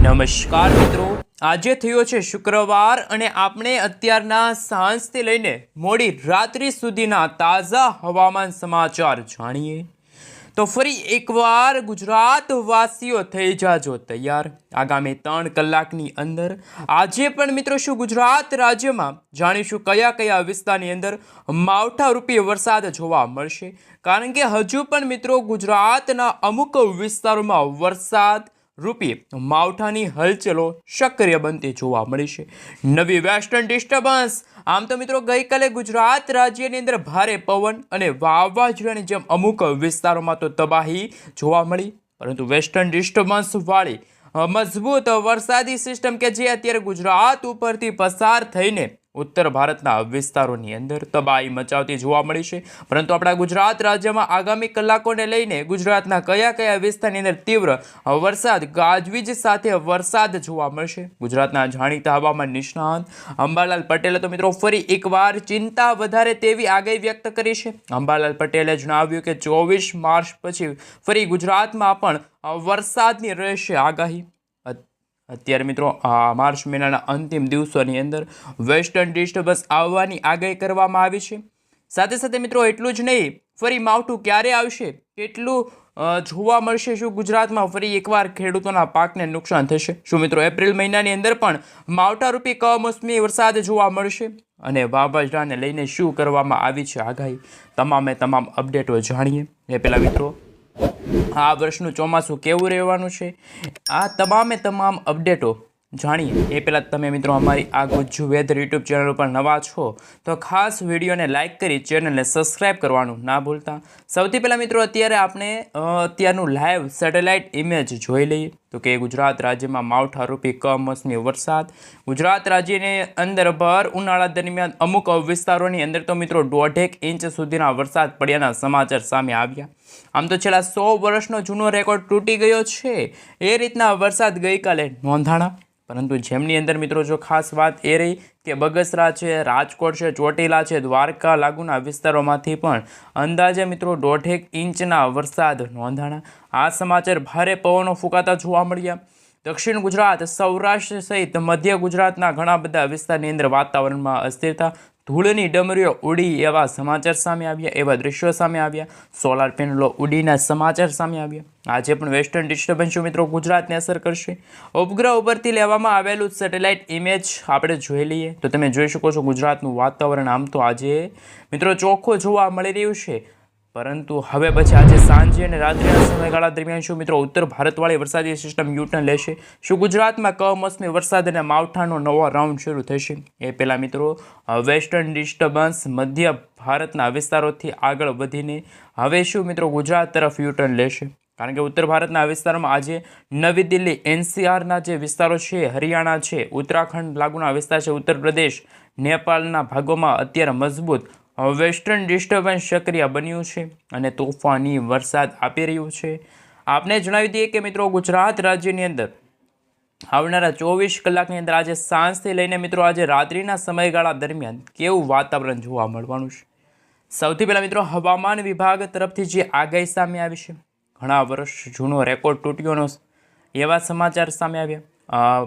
નમસ્કાર મિત્રો, આજે થયો છે શુક્રવાર અને આપણે અત્યારના સાંજથી લઈને મોડી રાત્રિ સુધીના તાજા હવામાન સમાચાર જાણીએ તો ફરી એકવાર ગુજરાતવાસીઓ થઈ જાજો તૈયાર। આગામી 3 કલાકની અંદર આજે પણ મિત્રો શું ગુજરાત રાજ્યમાં જાણીશું કયા કયા વિસ્તારની અંદર માવઠારૂપી વરસાદ જોવા મળશે, કારણ કે હજુ પણ મિત્રો ગુજરાતના અમુક વિસ્તારોમાં વરસાદ રૂપી માવઠાની હલચલો સક્રિય બનતી જોવા મળી છે। નવી વેસ્ટર્ન ડિસ્ટર્બન્સ આમ તો મિત્રો ગઈકાલે ગુજરાત રાજ્યની અંદર ભારે પવન અને વાવાઝોડાની જેમ અમુક વિસ્તારોમાં તો તબાહી જોવા મળી, પરંતુ વેસ્ટર્ન ડિસ્ટર્બન્સ વાળી મજબૂત વરસાદી સિસ્ટમ કે જે અત્યારે ગુજરાત ઉપરથી પસાર થઈને ઉત્તર ભારતના વિસ્તારોની અંદર તબાહી મચાવતી જોવા મળી છે। પરંતુ આપણા ગુજરાત રાજ્યમાં આગામી કલાકોને લઈને ગુજરાતના કયા કયા વિસ્તારની અંદર તીવ્ર વરસાદ ગાજવીજ સાથે વરસાદ જોવા મળશે। ગુજરાતના જાણીતા હવામાન નિષ્ણાત અંબાલાલ પટેલે તો મિત્રો ફરી એકવાર ચિંતા વધારે તેવી આગાહી વ્યક્ત કરી છે। અંબાલાલ પટેલે જણાવ્યું કે 24 માર્ચ પછી ફરી ગુજરાતમાં પણ વરસાદની રહેશે આગાહી। અત્યારે મિત્રો માર્ચ મહિનાના અંતિમ દિવસોની અંદર વેસ્ટર્ન ડિસ્ટર્બન્સ આવવાની આગાહી કરવામાં આવી છે। સાથે સાથે મિત્રો એટલું જ નહીં, ફરી માવઠું ક્યારે આવશે, કેટલું જોવા મળશે, શું ગુજરાતમાં ફરી એકવાર ખેડૂતોના પાકને નુકસાન થશે, શું મિત્રો એપ્રિલ મહિનાની અંદર પણ માવઠારૂપી કમોસમી વરસાદ જોવા મળશે અને વાવાઝોડાને લઈને શું કરવામાં આવી છે આગાહી, તમામ અપડેટો જાણીએ। એ પહેલાં મિત્રો આ વર્ષનું ચોમાસું કેવું રહેવાનું છે, આ તમામ અપડેટો જાણીએ એ પહેલાં તમે મિત્રો અમારી આ ગુજ્જુ વેધર યુટ્યુબ ચેનલ ઉપર નવા છો તો ખાસ વિડીયોને લાઇક કરી ચેનલને સબસ્ક્રાઈબ કરવાનું ના ભૂલતા। સૌથી પહેલાં મિત્રો અત્યારે આપણે અત્યારનું લાઈવ સેટેલાઇટ ઇમેજ જોઈ લઈએ તો કે ગુજરાત રાજ્યમાં માવઠારૂપી કમોસમી વરસાદ ગુજરાત રાજ્યની અંદર ભર ઉનાળા દરમિયાન અમુક વિસ્તારોની અંદર તો મિત્રો 1.5 ઇંચ સુધીના વરસાદ પડ્યાના સમાચાર સામે આવ્યા। આમ તો છેલ્લા 100 વર્ષનો જૂનો રેકોર્ડ તૂટી ગયો છે એ રીતના વરસાદ ગઈકાલે નોંધાણા, પરંતુ જેમની અંદર મિત્રો જો ખાસ વાત એ રહી કે બગસરા છે, રાજકોટ છે, ચોટીલા છે, દ્વારકા લાગુના વિસ્તારોમાંથી પણ અંદાજે મિત્રો 1.5 ઇંચના વરસાદ નોંધાણા। આ સમાચાર ભારે પવનો ફૂંકાતા જોવા મળ્યા। દક્ષિણ ગુજરાત, સૌરાષ્ટ્ર સહિત મધ્ય ગુજરાતના ઘણા બધા વિસ્તારની અંદર વાતાવરણમાં અસ્થિરતા, ધૂળની ડમરીઓ ઉડી એવા સમાચાર સામે આવ્યા, એવા દ્રશ્યો સામે આવ્યા, સોલાર પેનલો ઉડીના સમાચાર સામે આવ્યા। આજે પણ વેસ્ટર્ન ડિસ્ટર્બન્સ મિત્રો ગુજરાતને અસર કરશે। ઉપગ્રહ ઉપરથી લેવામાં આવેલું સેટેલાઇટ ઇમેજ આપણે જોઈ લઈએ તો તમે જોઈ શકો છો ગુજરાતનું વાતાવરણ આમ તો આજે મિત્રો ચોખ્ખું જોવા મળી રહ્યું છે, પરંતુ હવે પછી આજે સાંજે અને રાત્રિના સમયગાળા દરમિયાન શું મિત્રો ઉત્તર ભારતવાળી વરસાદી સિસ્ટમ યુટર્ન લેશે, શું ગુજરાતમાં કમોસમી વરસાદ અને માવઠાનો નવો રાઉન્ડ શરૂ થશે? એ પહેલાં મિત્રો વેસ્ટર્ન ડિસ્ટર્બન્સ મધ્ય ભારતના વિસ્તારોથી આગળ વધીને હવે શું મિત્રો ગુજરાત તરફ યુટર્ન લેશે, કારણ કે ઉત્તર ભારતના વિસ્તારોમાં આજે નવી દિલ્હી, NCRના જે વિસ્તારો છે, હરિયાણા છે, ઉત્તરાખંડ લાગુના વિસ્તાર છે, ઉત્તર પ્રદેશ, નેપાળના ભાગોમાં અત્યારે મજબૂત વેસ્ટર્ન ડિસ્ટર્બન્સ સક્રિય બન્યું છે અને તોફાની વરસાદ આપી રહ્યું છે। આપને જણાવી દઈએ કે મિત્રો ગુજરાત રાજ્યની અંદર આવનારા 24 કલાકની અંદર આજે સાંજથી લઈને મિત્રો આજે રાત્રિના સમયગાળા દરમિયાન કેવું વાતાવરણ જોવા મળવાનું છે। સૌથી પહેલાં મિત્રો હવામાન વિભાગ તરફથી જે આગાહી સામે આવી છે, ઘણા વર્ષ જૂનો રેકોર્ડ તૂટ્યોનો એવા સમાચાર સામે આવ્યા।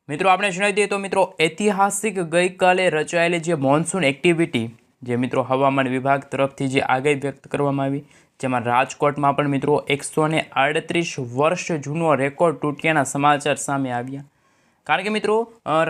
મિત્રો આપણે જણાવી દઈએ તો મિત્રો ઐતિહાસિક ગઈકાલે રચાયેલી જે મોન્સૂન એક્ટિવિટી જે મિત્રો હવામાન વિભાગ તરફથી જે આગાહી વ્યક્ત કરવામાં આવી, જેમાં રાજકોટમાં પણ મિત્રો 138 વર્ષ જૂનો રેકોર્ડ તૂટ્યાના સમાચાર સામે આવ્યા, કારણ કે મિત્રો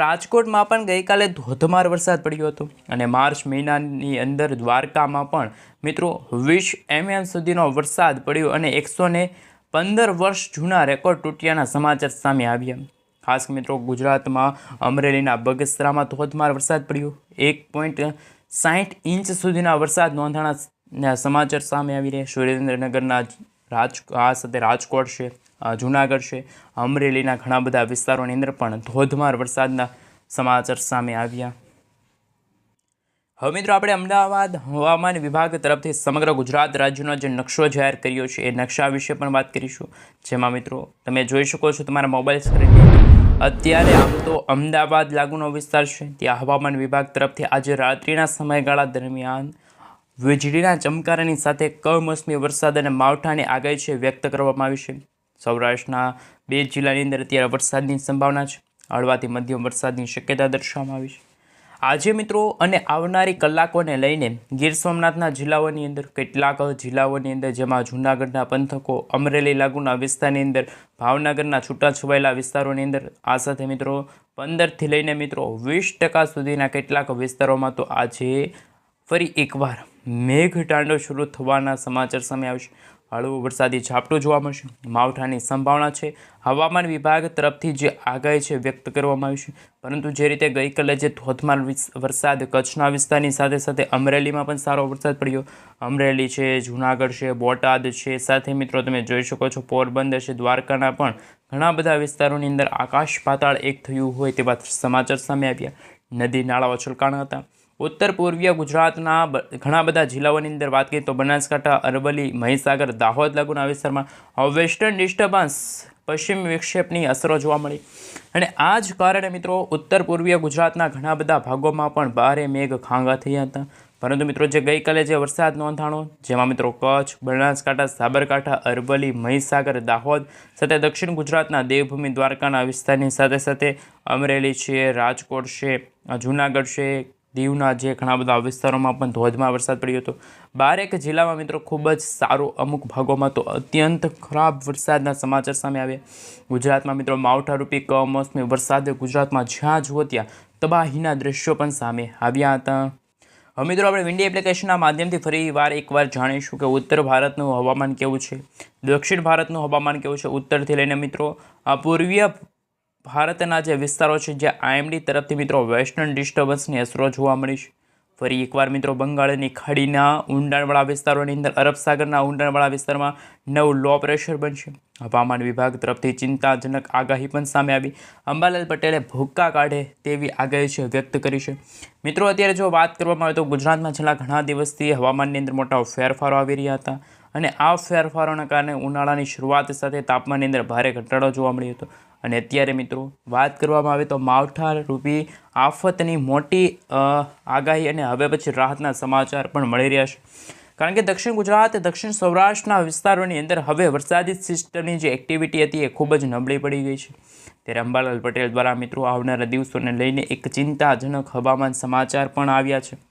રાજકોટમાં પણ ગઈકાલે ધોધમાર વરસાદ પડ્યો હતો અને માર્ચ મહિનાની અંદર દ્વારકામાં પણ મિત્રો 20 mm સુધીનો વરસાદ પડ્યો અને 115 વર્ષ જૂના રેકોર્ડ તૂટ્યાના સમાચાર સામે આવ્યા। ખાસ મિત્રો ગુજરાતમાં અમરેલીના બગસરામાં ધોધમાર વરસાદ પડ્યો, 1.60 ઇંચ સુધીના વરસાદ નોંધાણા સમાચાર સામે આવી રહ્યા। સુરેન્દ્રનગરના આ સાથે રાજકોટ છે, જૂનાગઢ છે, અમરેલીના ઘણા બધા વિસ્તારોની અંદર પણ ધોધમાર વરસાદના સમાચાર સામે આવ્યા। હવે મિત્રો આપણે અમદાવાદ હવામાન વિભાગ તરફથી સમગ્ર ગુજરાત રાજ્યનો જે નકશો જાહેર કર્યો છે એ નકશા વિશે પણ વાત કરીશું, જેમાં મિત્રો તમે જોઈ શકો છો તમારા મોબાઈલ સ્ક્રીન અત્યારે આમ તો અમદાવાદ લાગુનો વિસ્તાર છે, ત્યાં હવામાન વિભાગ તરફથી આજે રાત્રિના સમયગાળા દરમિયાન વીજળીના ચમકારાની સાથે કમોસમી વરસાદ અને માવઠાની આગાહી છે વ્યક્ત કરવામાં આવી છે। સૌરાષ્ટ્રના 2 જિલ્લાની અંદર અત્યારે વરસાદની સંભાવના છે. હળવાથી મધ્યમ વરસાદની શક્યતા દર્શાવવામાં આવી છે. આજે મિત્રો અને આવનારી કલાકોને લઈને ગીર સોમનાથના જિલ્લાઓની અંદર કેટલાક જિલ્લાઓની અંદર જેમાં જૂનાગઢના પંથકો, અમરેલી લાગુના વિસ્તારની અંદર, ભાવનગરના છૂટાછવાયેલા વિસ્તારોની અંદર, આ સાથે મિત્રો 15થી લઈને મિત્રો 20% સુધીના કેટલાક વિસ્તારોમાં તો આજે ફરી એકવાર મેઘતાંડવ શરૂ થવાના સમાચાર સામે આવશે. હળવું વરસાદી ઝાપટું જોવા મળશે. માવઠાની સંભાવના છે. હવામાન વિભાગ તરફથી જે આગાહી છે વ્યક્ત કરવામાં આવી છે. પરંતુ જે રીતે ગઈકાલે જે ધોધમાર વરસાદ કચ્છના વિસ્તારની સાથે સાથે અમરેલીમાં પણ સારો વરસાદ પડ્યો. અમરેલી છે, જૂનાગઢ છે, બોટાદ છે, સાથે મિત્રો તમે જોઈ શકો છો પોરબંદર છે, દ્વારકાના પણ ઘણા બધા વિસ્તારોની અંદર આકાશ પાતાળ એક થયું હોય તેવા સમાચાર સામે આવ્યા. નદી નાળાઓ છલકાણા હતા. ઉત્તર પૂર્વીય ગુજરાતના ઘણા બધા જિલ્લાઓની અંદર વાત કરીએ તો બનાસકાંઠા, અરવલ્લી, મહીસાગર, દાહોદ લાગુના વિસ્તારમાં વેસ્ટર્ન ડિસ્ટર્બન્સ પશ્ચિમ વિક્ષેપની અસરો જોવા મળી અને આ જ કારણે મિત્રો ઉત્તર પૂર્વીય ગુજરાતના ઘણા બધા ભાગોમાં પણ ભારે મેઘ ખાંગા થયા હતા. પરંતુ મિત્રો જે ગઈકાલે જે વરસાદ નોંધાણો જેમાં મિત્રો કચ્છ, બનાસકાંઠા, સાબરકાંઠા, અરવલ્લી, મહીસાગર, દાહોદ સાથે દક્ષિણ ગુજરાતના દેવભૂમિ દ્વારકાના વિસ્તારની સાથે સાથે અમરેલી છે, રાજકોટ છે, જૂનાગઢ છે, દીવના જે ઘણા બધા વિસ્તારોમાં પણ ધોધમાર વરસાદ પડ્યો હતો. 12 જિલ્લામાં મિત્રો ખૂબ જ સારો, અમુક ભાગોમાં તો અત્યંત ખરાબ વરસાદના સમાચાર સામે આવ્યા. ગુજરાતમાં મિત્રો માવઠારૂપી કમોસમી વરસાદે ગુજરાતમાં જ્યાં જુઓ ત્યાં તબાહીના દ્રશ્યો પણ સામે આવ્યા હતા. હવે મિત્રો આપણે વિન્ડી એપ્લિકેશનના માધ્યમથી ફરી એકવાર જાણીશું કે ઉત્તર ભારતનું હવામાન કેવું છે, દક્ષિણ ભારતનું હવામાન કેવું છે. ઉત્તરથી લઈને મિત્રો પૂર્વીય ભારતના જે વિસ્તારો છે જે આઈએમડી તરફથી મિત્રો વેસ્ટર્ન ડિસ્ટર્બન્સની અસરો જોવા મળી છે. ફરી એકવાર મિત્રો બંગાળની ખાડીના ઊંડાણવાળા વિસ્તારોની અંદર, અરબ સાગરના ઊંડાણવાળા વિસ્તારમાં નવું લો પ્રેશર બનશે. હવામાન વિભાગ તરફથી ચિંતાજનક આગાહી પણ સામે આવી. અંબાલાલ પટેલે ભૂક્કા કાઢે તેવી આગાહી છે વ્યક્ત કરી છે. મિત્રો અત્યારે જો વાત કરવામાં આવે તો ગુજરાતમાં છેલ્લા ઘણા દિવસથી હવામાનની અંદર મોટા ફેરફારો આવી રહ્યા હતા અને આ ફેરફારોના કારણે ઉનાળાની શરૂઆત સાથે તાપમાનની અંદર ભારે ઘટાડો જોવા મળ્યો હતો. અને અત્યારે મિત્રો વાત કરવામાં આવે તો માવઠારૂપી આફતની મોટી આગાહી અને હવે પછી રાહતના સમાચાર પણ મળી રહ્યા છે. કારણ કે દક્ષિણ ગુજરાત, દક્ષિણ સૌરાષ્ટ્રના વિસ્તારોની અંદર હવે વરસાદી સિસ્ટમની જે એક્ટિવિટી હતી એ ખૂબ જ નબળી પડી ગઈ છે. ત્યારે અંબાલાલ પટેલ દ્વારા મિત્રો આવનારા દિવસોને લઈને એક ચિંતાજનક હવામાન સમાચાર પણ આવ્યા છે.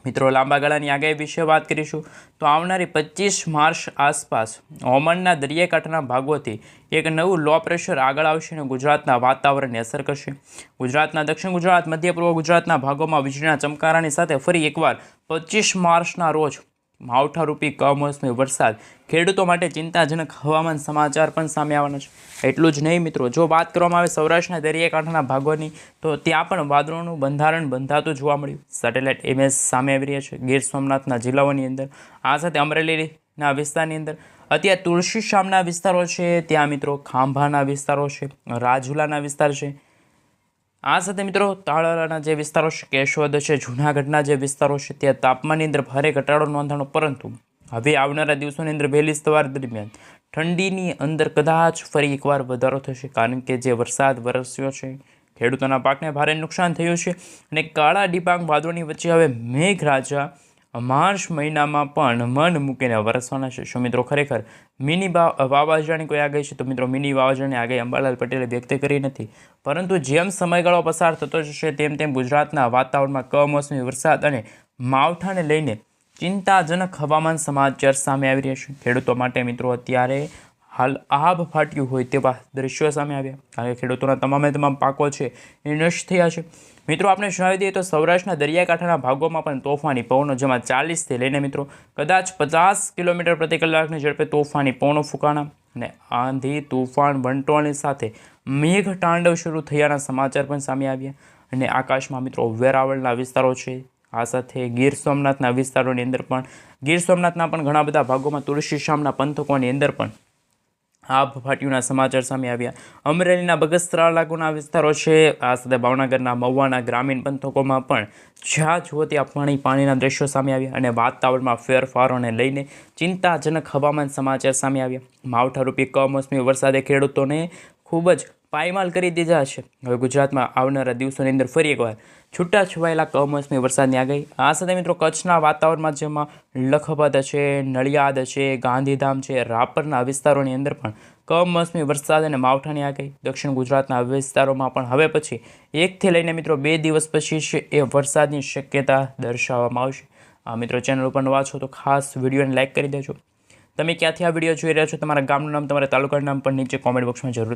મિત્રો લાંબા ગાળાની આગાહી વિશે વાત કરીશું તો આવનારી 25 માર્ચ આસપાસ ઓમાનના દરિયાકાંઠાના ભાગોથી એક નવું લો પ્રેશર આગળ આવશે અને ગુજરાતના વાતાવરણને અસર કરશે. ગુજરાતના દક્ષિણ ગુજરાત, મધ્ય પૂર્વ ગુજરાતના ભાગોમાં વીજળીના ચમકારાની સાથે ફરી એકવાર 25 માર્ચના રોજ માવઠારૂપી કમોસમી વરસાદ ખેડૂતો માટે ચિંતાજનક હવામાન સમાચાર પણ સામે આવવાના છે. એટલું જ નહીં મિત્રો, જો વાત કરવામાં આવે સૌરાષ્ટ્રના દરિયાકાંઠાના ભાગોની તો ત્યાં પણ વાદળોનું બંધારણ બંધાતું જોવા મળ્યું. સેટેલાઇટ ઇમેજ સામે આવી રહ્યા છે ગીર સોમનાથના જિલ્લાઓની અંદર. આ સાથે અમરેલીના વિસ્તારની અંદર અત્યારે તુલસીશ્યામના વિસ્તારો છે, ત્યાં મિત્રો ખાંભાના વિસ્તારો છે, રાજુલાના વિસ્તાર છે. આ સાથે મિત્રો તાળાના જે વિસ્તારો છે, કેશોદ છે, જૂનાગઢના જે વિસ્તારો છે ત્યાં તાપમાનની અંદર ભારે ઘટાડો નોંધાણો. પરંતુ હવે આવનારા દિવસોની અંદર વહેલી સવાર દરમિયાન ઠંડીની અંદર કદાચ ફરી એકવાર વધારો થશે. કારણ કે જે વરસાદ વરસ્યો છે ખેડૂતોના પાકને ભારે નુકસાન થયું છે અને કાળા ડિબાંગ વાદળોની વચ્ચે હવે મેઘરાજા માર્ચ મહિનામાં પણ મન મૂકીને વરસવાના છે. શું મિત્રો ખરેખર મિની વાવાઝોડાની કોઈ આગાહી છે? તો મિત્રો મિની વાવાઝોડાની આગાહી અંબાલાલ પટેલે વ્યક્ત કરી નથી. પરંતુ જેમ સમયગાળો પસાર થતો જશે તેમ તેમ ગુજરાતના વાતાવરણમાં કમોસમી વરસાદ અને માવઠાને લઈને ચિંતાજનક હવામાન સમાચાર સામે આવી રહ્યા છે. ખેડૂતો માટે મિત્રો અત્યારે હાલ આભ ફાટ્યું હોય તેવા દ્રશ્યો સામે આવ્યા. કારણ કે ખેડૂતોના તમામ પાકો છે એ નષ્ટ થયા છે. મિત્રો આપણે જણાવી દઈએ તો સૌરાષ્ટ્રના દરિયાકાંઠાના ભાગોમાં પણ તોફાની પવનો, જેમાં 40થી લઈને મિત્રો કદાચ 50 કિલોમીટર પ્રતિ કલાકની ઝડપે તોફાની પવનો ફૂંકાણા અને આંધી, તોફાન, વંટોળની સાથે મેઘતાંડવ શરૂ થયાના સમાચાર પણ સામે આવ્યા. અને આકાશમાં મિત્રો વેરાવળના વિસ્તારો છે, આ સાથે ગીર સોમનાથના વિસ્તારોની અંદર પણ, ગીર સોમનાથના પણ ઘણા બધા ભાગોમાં તુલસીશ્યામના પંથકોની અંદર પણ આભ ફાટ્યુંના સમાચાર સામે આવ્યા. અમરેલીના બગસરા લાગુના વિસ્તારો છે, આ સાથે ભાવનગરના મહુવાના ગ્રામીણ પંથકોમાં પણ જ્યાં જુઓ ત્યાં પાણીના દ્રશ્યો સામે આવ્યા અને વાતાવરણમાં ફેરફારોને લઈને ચિંતાજનક હવામાન સમાચાર સામે આવ્યા. માવઠારૂપી કમોસમી વરસાદે ખેડૂતોને ખૂબ જ પાયમાલ કરી દીધા છે. હવે ગુજરાતમાં આવનારા દિવસોની અંદર ફરી એકવાર છૂટાછવાયેલા કમોસમી વરસાદની આગાહી. આ સાથે મિત્રો કચ્છના વાતાવરણમાં જેમાં લખપત છે, નડિયાદ છે, ગાંધીધામ છે, રાપરના વિસ્તારોની અંદર પણ કમોસમી વરસાદ અને માવઠાની આગાહી દક્ષિણ ગુજરાતના વિસ્તારોમાં પણ હવે પછી 1 થી લઈને મિત્રો 2 દિવસ પછી છે એ વરસાદની શક્યતા દર્શાવવામાં આવશે. મિત્રો ચેનલ ઉપર નવા છો તો ખાસ વિડીયોને લાઇક કરી દેજો. તમે ક્યાંથી આ વિડીયો જોઈ રહ્યા છો, તમારા ગામનું નામ, તમારા તાલુકાનું નામ પણ નીચે કોમેન્ટ બોક્સમાં જરૂર